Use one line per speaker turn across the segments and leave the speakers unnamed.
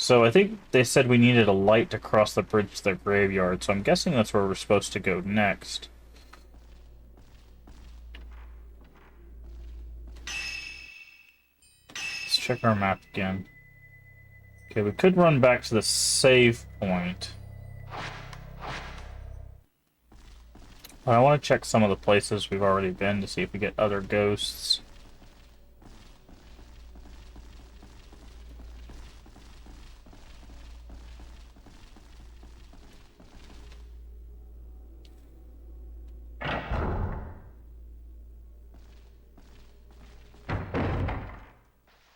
So I think they said we needed a light to cross the bridge to the graveyard, so I'm guessing that's where we're supposed to go next. Let's check our map again. Okay, we could run back to the save point. But I want to check some of the places we've already been to see if we get other ghosts.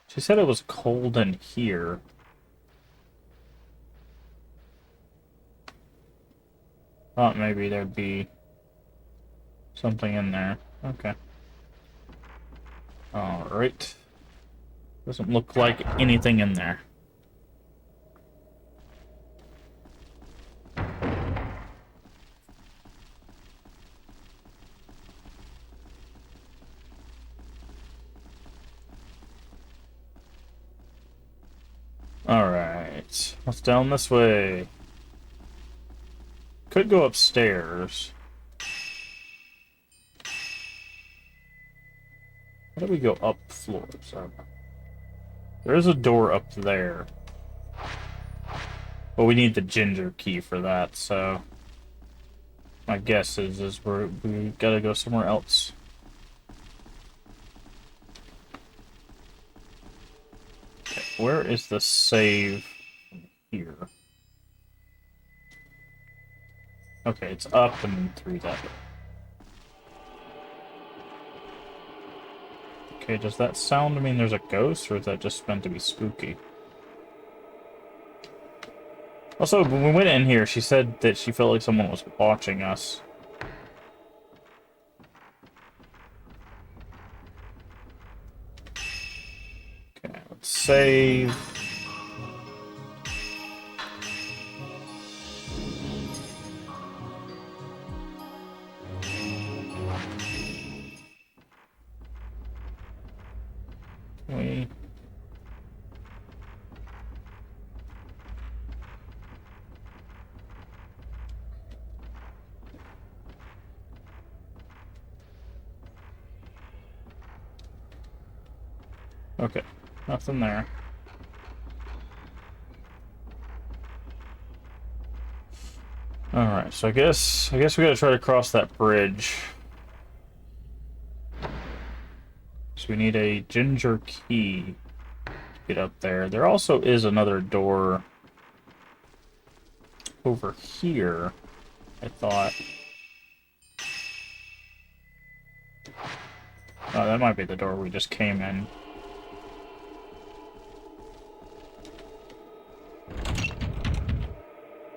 She said it was cold in here. Thought maybe there'd be something in there. Okay. Alright. Doesn't look like anything in there. Alright. Let's down this way. Could go upstairs. How do we go up floors? There is a door up there. But we need the ginger key for that, so... My guess is we gotta go somewhere else. Okay, where is the save here? Okay, it's up and through that way. Okay, does that sound mean there's a ghost, or is that just meant to be spooky? Also, when we went in here, she said that she felt like someone was watching us. Okay, let's save. We... Okay, nothing there. Alright, so I guess we gotta try to cross that bridge. So we need a ginger key to get up there. There also is another door over here, I thought. Oh, that might be the door we just came in.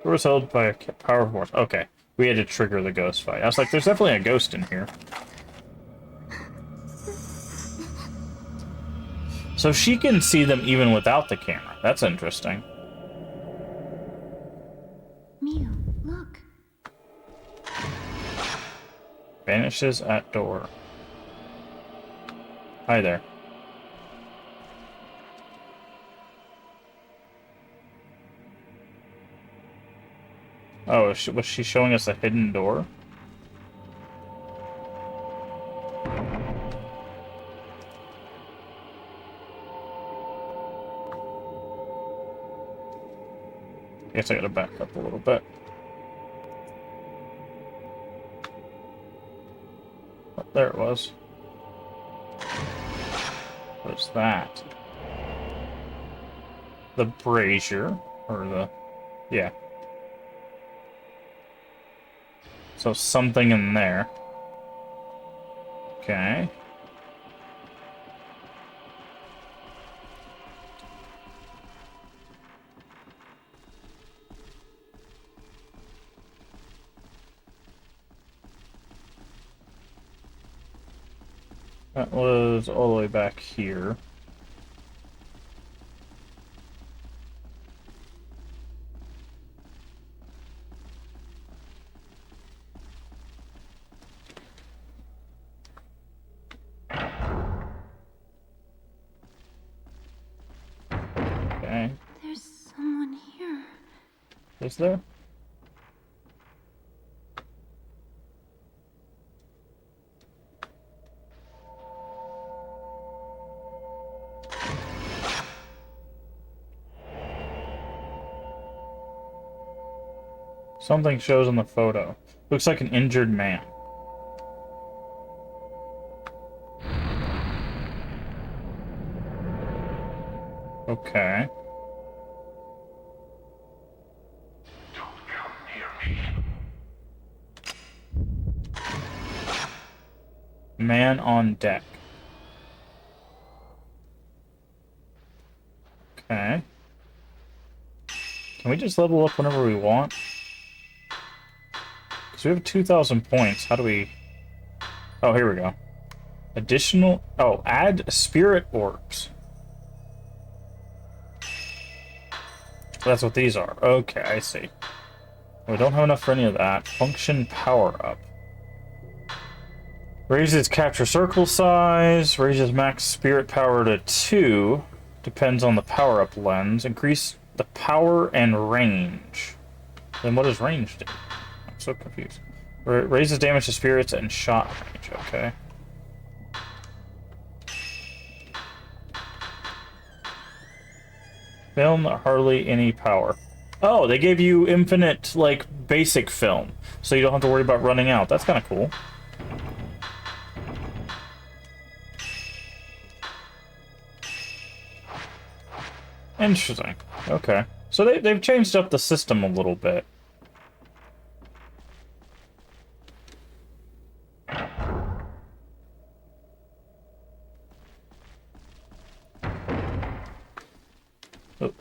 Door was held by a powerful force. Okay, we had to trigger the ghost fight. I was like, there's definitely a ghost in here. So she can see them even without the camera. That's interesting.
Mew, look.
Vanishes at door. Hi there. Oh, was she showing us a hidden door? I guess I gotta back up a little bit. Oh, there it was. What's that? The brazier, or the... yeah. So something in there. Okay. That was all the way back here. Okay.
There's
Is there? Something shows in the photo. Looks like an injured man. Okay.
Don't come near me.
Man on deck. Okay. Can we just level up whenever we want? Because we have 2,000 points. How do we... Oh, here we go. Additional... Oh, add spirit orbs. That's what these are. Okay, I see. We don't have enough for any of that. Function power-up. Raises capture circle size. Raises max spirit power to 2. Depends on the power-up lens. Increase the power and range. Then what does range do? I'm so confused. Raises damage to spirits and shot range. Okay. Film hardly any power. Oh, they gave you infinite, like, basic film. So you don't have to worry about running out. That's kind of cool. Interesting. Okay. So they've changed up the system a little bit. Oh.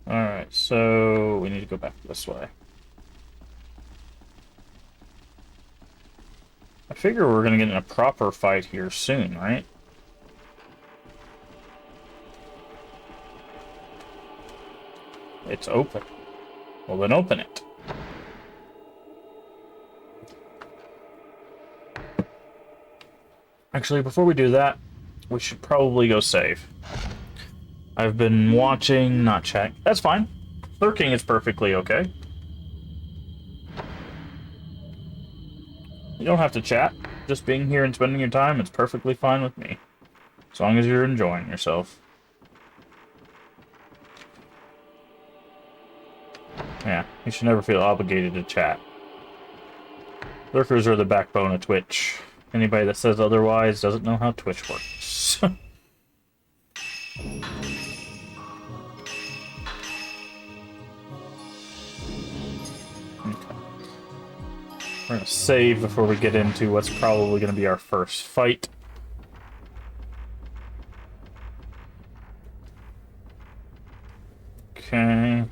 Alright, so we need to go back this way. I figure we're gonna get in a proper fight here soon, right? It's open. Well, then open it. Actually, before we do that, we should probably go save. I've been watching, not check. That's fine. Lurking is perfectly okay. You don't have to chat. Just being here and spending your time, it's perfectly fine with me. As long as you're enjoying yourself. Yeah, you should never feel obligated to chat. Lurkers are the backbone of Twitch. Anybody that says otherwise doesn't know how Twitch works. We're gonna save before we get into what's probably gonna be our first fight. Okay.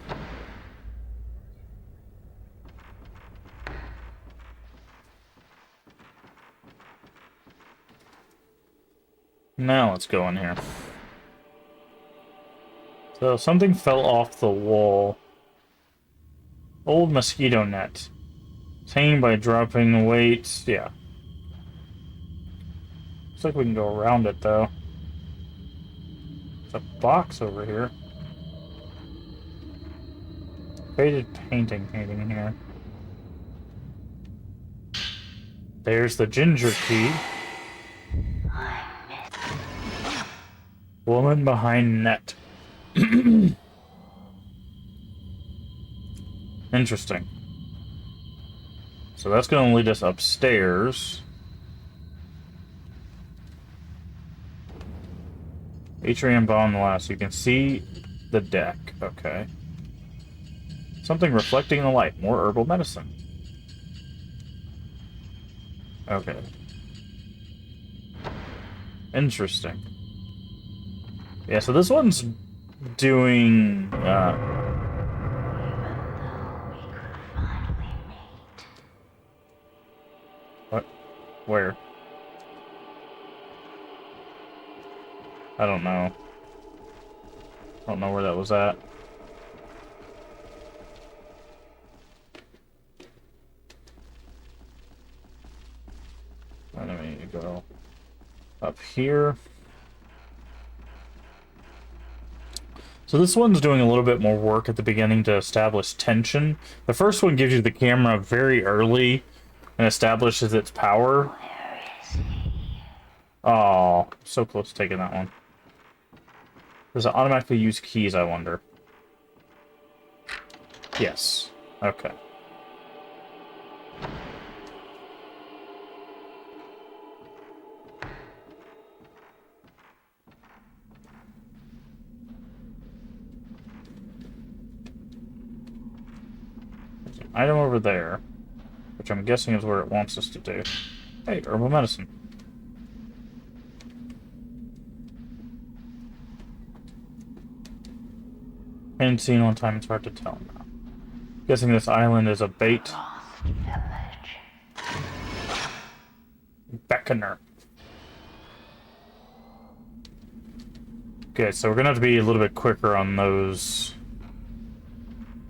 Now let's go in here. So something fell off the wall. Old mosquito net. Obtained by dropping weights. Yeah. Looks like we can go around it, though. There's a box over here. Faded painting hanging here. There's the ginger key. Woman behind net. Interesting. So that's going to lead us upstairs. Atrium bomb last. You can see the deck. Okay. Something reflecting the light. More herbal medicine. Okay. Interesting. Yeah, so this one's doing, What? Where? I don't know. I don't know where that was at. go up here. So this one's doing a little bit more work at the beginning to establish tension. The first one gives you the camera very early and establishes its power. Oh, so close to taking that one. Does it automatically use keys, I wonder? Yes. Okay. There's an item over there, which I'm guessing is where it wants us to do. Hey, herbal medicine. Ain't seen one time, it's hard to tell now. Guessing this island is a bait. Beckoner. Okay, so we're gonna have to be a little bit quicker on those.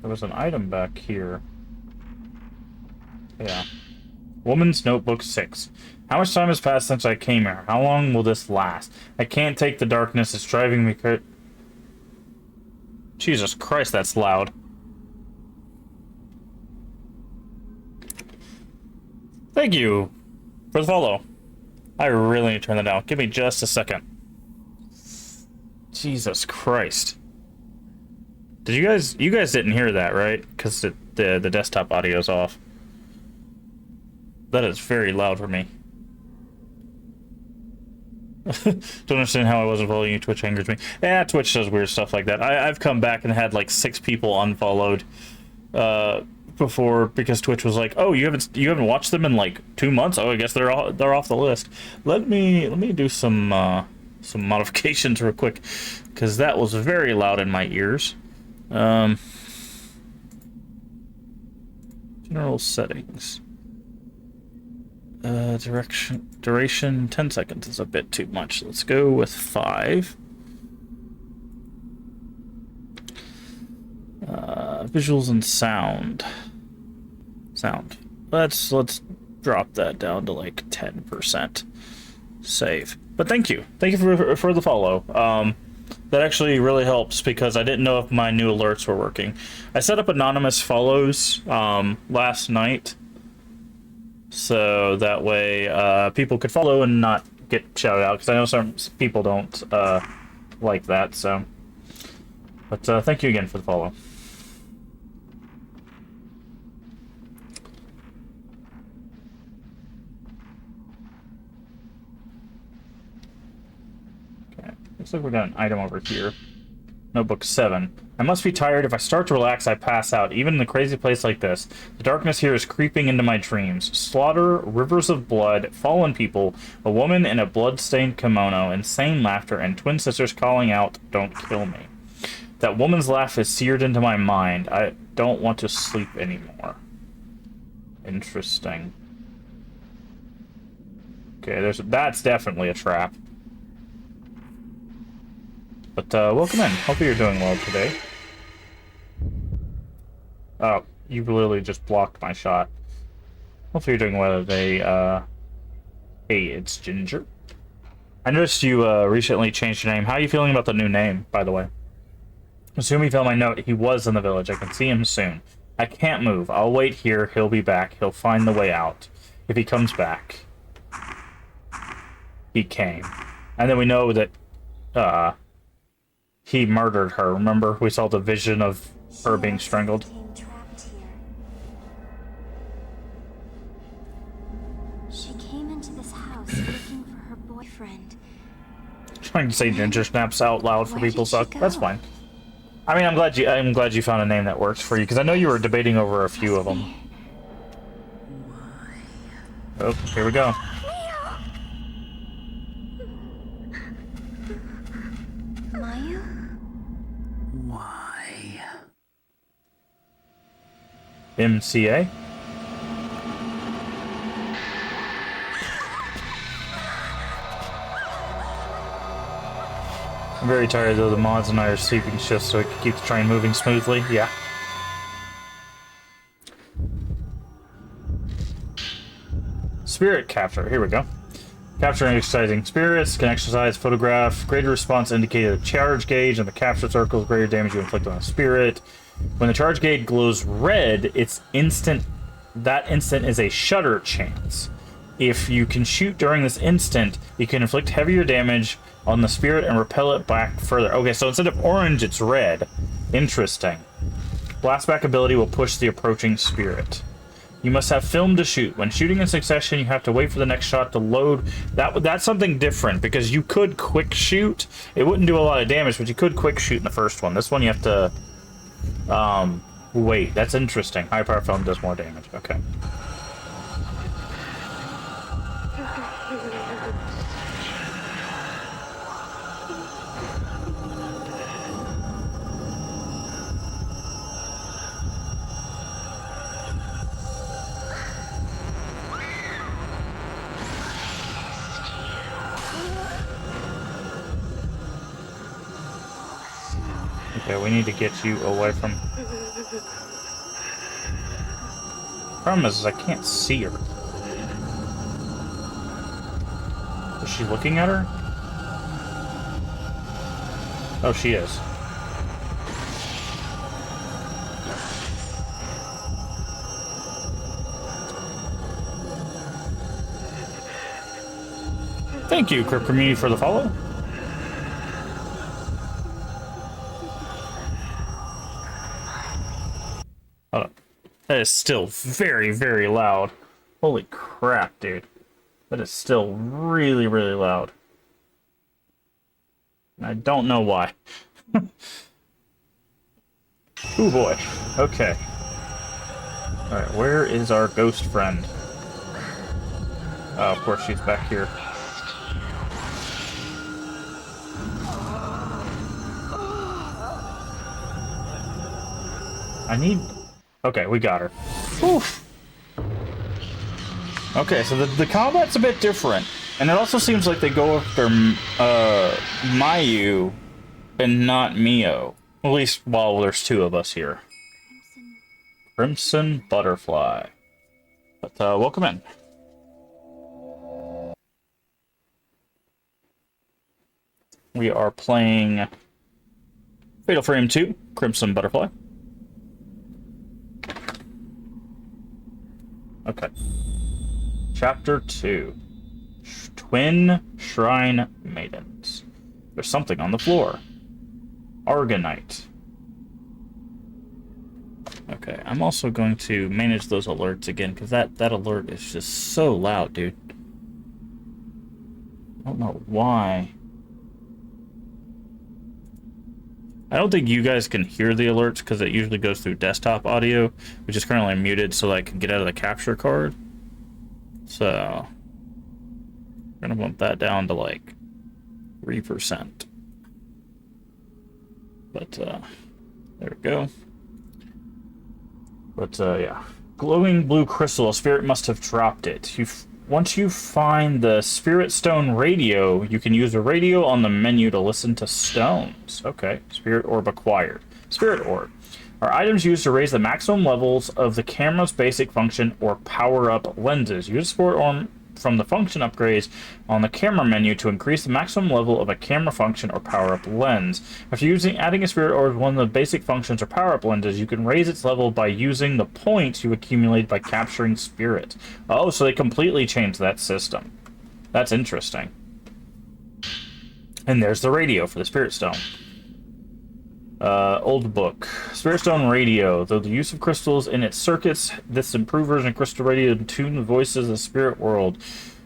There was an item back here. Yeah. Woman's Notebook 6. How much time has passed since I came here? How long will this last? I can't take the darkness. It's driving me crazy. Jesus Christ, that's loud. Thank you for the follow. I really need to turn that down. Give me just a second. Jesus Christ. Did you guys didn't hear that, right? Because the desktop audio's off. That is very loud for me. Don't understand how I wasn't following you. Twitch angers me. Yeah, Twitch does weird stuff like that. I've come back and had like 6 people unfollowed before because Twitch was like, "Oh, you haven't watched them in like 2 months. Oh, I guess they're off the list." Let me do some modifications real quick because that was very loud in my ears. General settings. Duration 10 seconds is a bit too much. Let's go with 5. Visuals and sound. Let's drop that down to like 10%. Save. But thank you for the follow. That actually really helps because I didn't know if my new alerts were working. I set up anonymous follows last night. So that way people could follow and not get shouted out, because I know some people don't like that. So, but thank you again for the follow. Okay, looks like we got an item over here. Notebook 7. I must be tired. If I start to relax, I pass out, even in a crazy place like this. The darkness here is creeping into my dreams. Slaughter, rivers of blood, fallen people, a woman in a blood-stained kimono, insane laughter, and twin sisters calling out, "Don't kill me." That woman's laugh is seared into my mind. I don't want to sleep anymore. Interesting. Okay, that's definitely a trap. But welcome in. Hope you're doing well today. Oh, you literally just blocked my shot. Hopefully you're doing well today. Hey, it's Ginger. I noticed you recently changed your name. How are you feeling about the new name, by the way? Assume he found my note. He was in the village. I can see him soon. I can't move. I'll wait here. He'll be back. He'll find the way out. If he comes back. He came. And then we know that he murdered her. Remember? We saw the vision of her being strangled.
She came into this house looking for her boyfriend.
Trying to say Ginger Snaps out loud for
Where
people
did she
suck.
go?
That's fine. I mean, I'm glad you found a name that works for you, because I know you were debating over a few of them. Oh, here we go.
Maya?
Why?
MCA? I'm very tired though. The mods and I are sleeping shifts so we can keep the train moving smoothly. Yeah. Spirit capture. Here we go. Capturing exercising spirits can exercise photograph. Greater response indicated a charge gauge, and the capture circles greater damage you inflict on a spirit. When the charge gauge glows red, it's instant. That instant is a shutter chance. If you can shoot during this instant, you can inflict heavier damage on the spirit and repel it back further. Okay, so instead of orange, it's red. Interesting. Blastback ability will push the approaching spirit. You must have film to shoot. When shooting in succession, you have to wait for the next shot to load. That's something different, because you could quick shoot. It wouldn't do a lot of damage, but you could quick shoot in the first one. This one you have to wait. That's interesting. High power film does more damage. Okay. Okay, we need to get you away from... Problem is I can't see her. Is she looking at her? Oh, she is. Thank you, Crypt Community, for the follow. Hold on. That is still very, very loud. Holy crap, dude. That is still really, really loud. I don't know why. Oh boy. Okay. Alright, where is our ghost friend? Oh, of course she's back here. I need... Okay, we got her. Oof. Okay, so the combat's a bit different. And it also seems like they go after Mayu and not Mio. At least while there's two of us here. Crimson Butterfly. But welcome in. We are playing Fatal Frame 2, Crimson Butterfly. Okay. Chapter 2. Twin Shrine Maidens. There's something on the floor. Argonite. Okay, I'm also going to manage those alerts again, because that alert is just so loud, dude. I don't know why. I don't think you guys can hear the alerts, because it usually goes through desktop audio, which is currently muted so I can get out of the capture card. So, I'm going to bump that down to like 3%. But, there we go. But, yeah. Glowing blue crystal. A spirit must have dropped it. Once you find the Spirit Stone radio, you can use a radio on the menu to listen to stones. Okay. Spirit Orb acquired. Spirit Orb are items used to raise the maximum levels of the camera's basic function or power-up lenses. Use Spirit Orb from the function upgrades on the camera menu to increase the maximum level of a camera function or power-up lens. After adding a Spirit Orb to one of the basic functions or power-up lenses, you can raise its level by using the points you accumulate by capturing spirits. Oh, so they completely changed that system. That's interesting. And there's the radio for the Spirit Stone. Old book. Spirit Stone radio. Though the use of crystals in its circuits, this improved version of crystal radio tune the voices of the spirit world.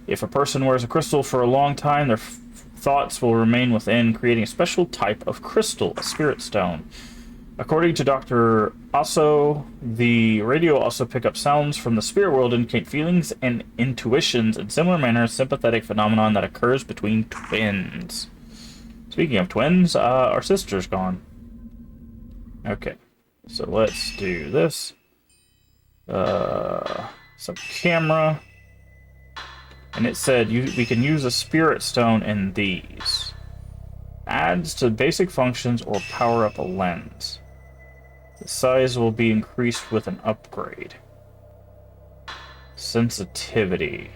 If a person wears a crystal for a long time, their thoughts will remain within, creating a special type of crystal, a spirit stone. According to Dr. Asso, the radio also pick up sounds from the spirit world, indicate feelings and intuitions in similar manner, a sympathetic phenomenon that occurs between twins. Speaking of twins, our sister's gone. Okay, so let's do this. Some camera. And it said we can use a spirit stone in these. Adds to basic functions or power up a lens. The size will be increased with an upgrade. Sensitivity.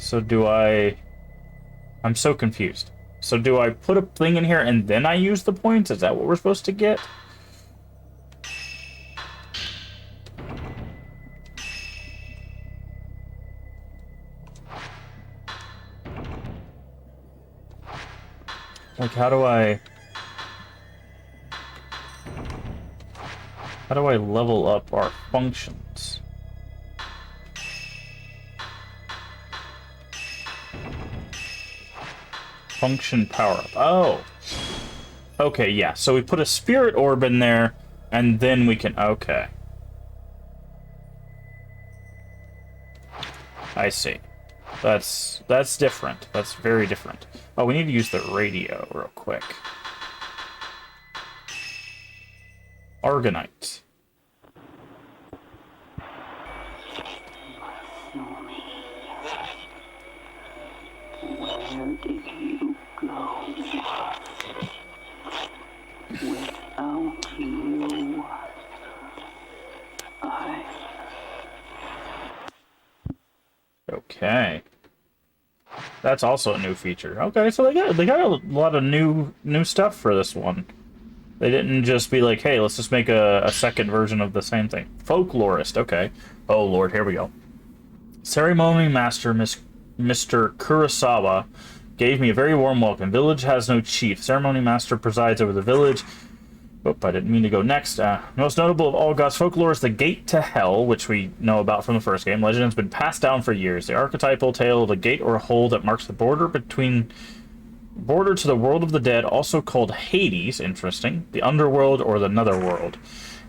So do I'm so confused. So do I put a thing in here and then I use the points? Is that what we're supposed to get? Like, how do I level up our functions? Function power up. Oh. Okay, yeah. So we put a spirit orb in there, and then we can... Okay. I see. That's different. That's very different. Oh, we need to use the radio real quick. Argonite.
Where did you go? Without you,
Okay. That's also a new feature. Okay, so they got a lot of new stuff for this one. They didn't just be like, hey, let's just make a second version of the same thing. Folklorist, okay. Oh lord, here we go. Ceremony Master Mr. Kurosawa gave me a very warm welcome. Village has no chief. Ceremony Master presides over the village. Oop, I didn't mean to go next. Most notable of all gods' folklore is the Gate to Hell, which we know about from the first game. Legend has been passed down for years. The archetypal tale of a gate or a hole that marks the border to the world of the dead, also called Hades, interesting, the underworld or the netherworld.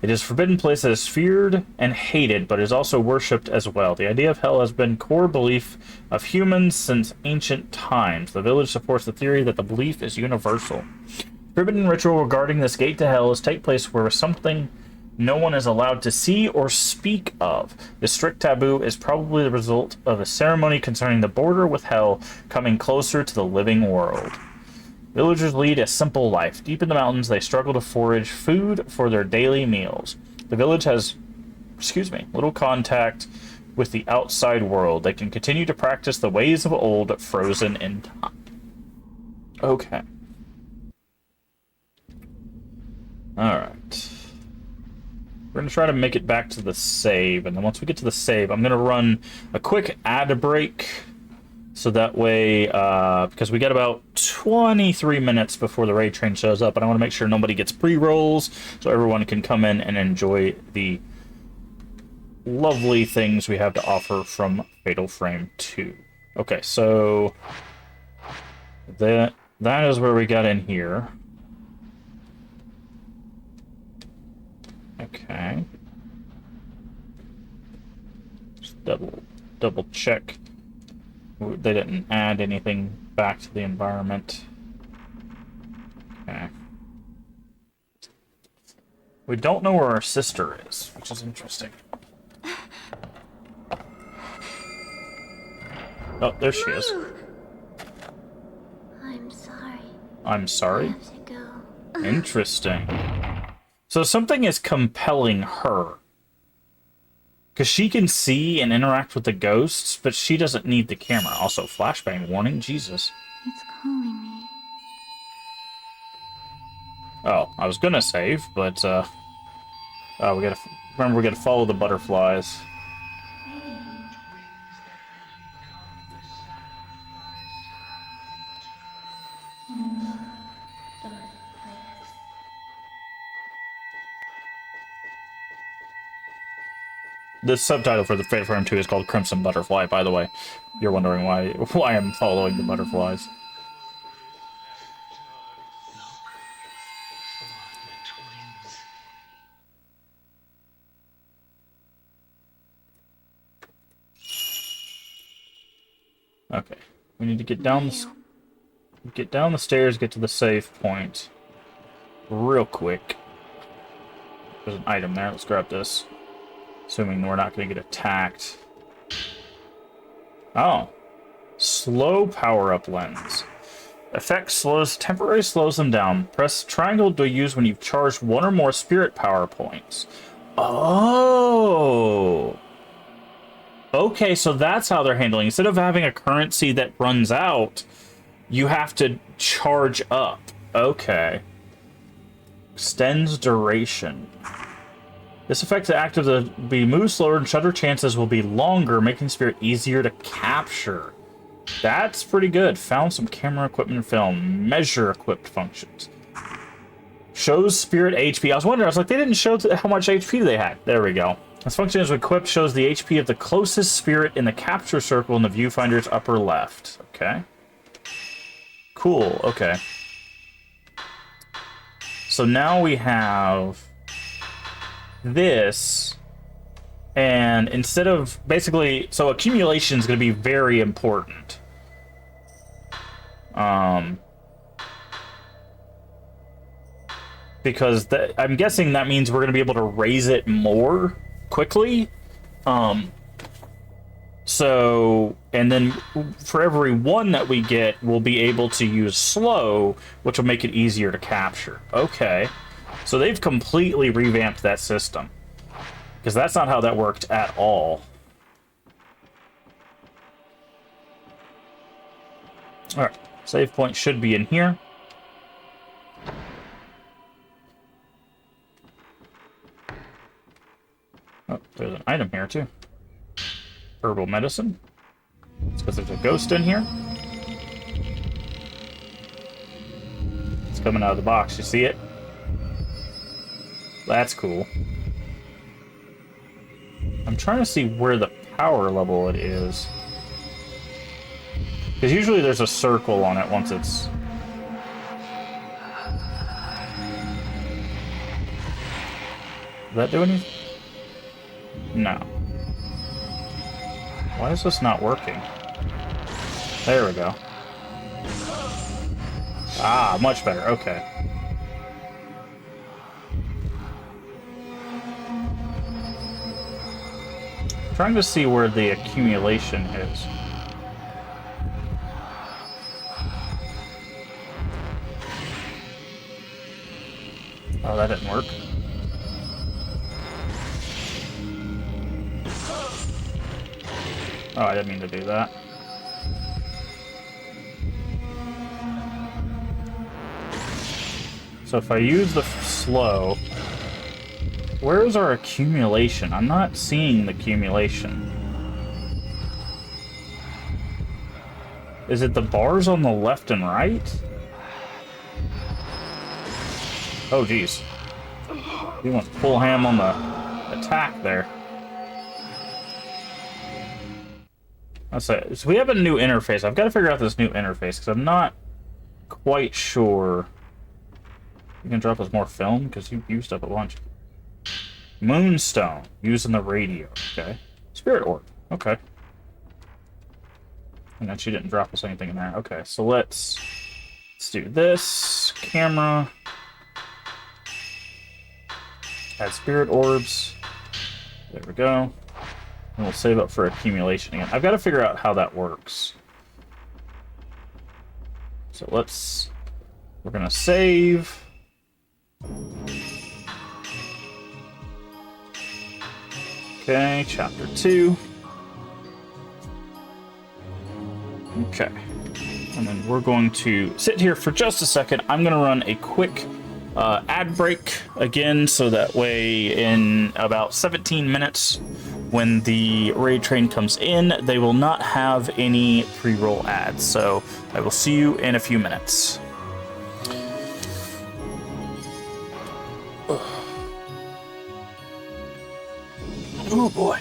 It is a forbidden place that is feared and hated, but is also worshipped as well. The idea of hell has been core belief of humans since ancient times. The village supports the theory that the belief is universal. Forbidden ritual regarding this gate to hell is take place where something no one is allowed to see or speak of. This strict taboo is probably the result of a ceremony concerning the border with hell coming closer to the living world. Villagers lead a simple life. Deep in the mountains, they struggle to forage food for their daily meals. The village has, little contact with the outside world. They can continue to practice the ways of old, frozen in time. Okay. Alright. We're going to try to make it back to the save, and then once we get to the save, I'm going to run a quick ad break, so that way, because we got about 23 minutes before the raid train shows up, and I want to make sure nobody gets pre-rolls, so everyone can come in and enjoy the lovely things we have to offer from Fatal Frame 2. Okay, so that is where we got in here. Okay. Just double check. They didn't add anything back to the environment. Okay. We don't know where our sister is, which is interesting. Oh, there she is.
I'm sorry.
I'm sorry?
I have to go.
Interesting. So something is compelling her. Because she can see and interact with the ghosts, but she doesn't need the camera. Also, flashbang warning, Jesus.
It's calling me.
Oh, I was gonna save, but, oh, we gotta follow the butterflies. The subtitle for the Fatal Frame 2 is called Crimson Butterfly, by the way. You're wondering why I'm following the butterflies. Okay, we need to get down the stairs, get to the save point real quick. There's an item there. Let's grab this. Assuming we're not going to get attacked. Oh. Slow power-up lens. Effect temporarily slows them down. Press triangle to use when you've charged one or more spirit power points. Oh. okay, so that's how they're handling. Instead of having a currency that runs out, you have to charge up. Okay. Extends duration. This affects the active to be move slower and shutter chances will be longer, making spirit easier to capture. That's pretty good. Found some camera equipment and film. Measure equipped functions. Shows spirit HP. I was wondering, I was like, they didn't show how much HP they had. There we go. This function is equipped, shows the HP of the closest spirit in the capture circle in the viewfinder's upper left. Okay. Cool, okay. So now we have this, and instead of basically, so accumulation is going to be very important. Because I'm guessing that means we're going to be able to raise it more quickly. So, and then for every one that we get, we'll be able to use slow, which will make it easier to capture. Okay. So they've completely revamped that system. Because that's not how that worked at all. Alright. Save point should be in here. Oh, there's an item here, too. Herbal medicine. It's because there's a ghost in here. It's coming out of the box. You see it? That's cool. I'm trying to see where the power level it is. Because usually there's a circle on it once it's... Does that do anything? No. Why is this not working? There we go. Ah, much better. Okay. Trying to see where the accumulation is. Oh, that didn't work. Oh, I didn't mean to do that. So if I use the slow, where is our accumulation? I'm not seeing the accumulation. Is it the bars on the left and right? Oh, geez. You went full ham on the attack there. Let's say, so we have a new interface. I've got to figure out this new interface because I'm not quite sure. You can drop us more film because you used up a bunch. Moonstone, using the radio. Okay. Spirit orb. Okay. And then she didn't drop us anything in there. Okay, so let's do this. Camera. Add spirit orbs. There we go. And we'll save up for accumulation again. I've got to figure out how that works. So we're going to save. Okay, chapter 2. Okay. And then we're going to sit here for just a second. I'm going to run a quick ad break again, so that way in about 17 minutes, when the raid train comes in, they will not have any pre-roll ads. So I will see you in a few minutes. Oh boy.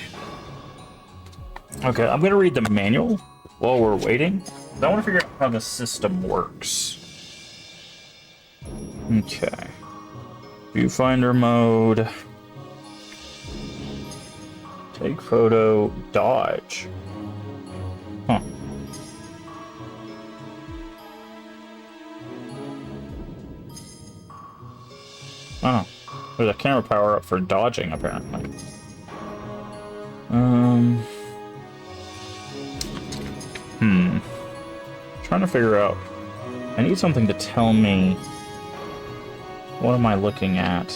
Okay, I'm gonna read the manual while we're waiting. I want to figure out how the system works. Okay. Viewfinder mode. Take photo, dodge. Huh. Oh. There's a camera power up for dodging, apparently. Trying to figure out. I need something to tell me. What am I looking at?